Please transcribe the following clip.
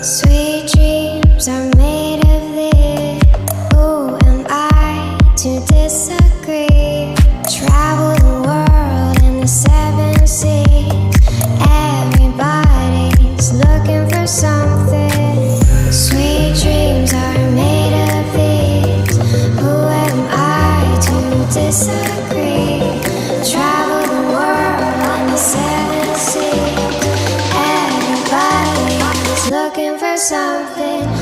Sweet dreams are made of this. Who am I to disagree? Travel the world and the seven seas. Everybody's looking for something. Sweet dreams are made of these. Who am I to disagree? Travel the world and the seven seas. Everybody's looking for something.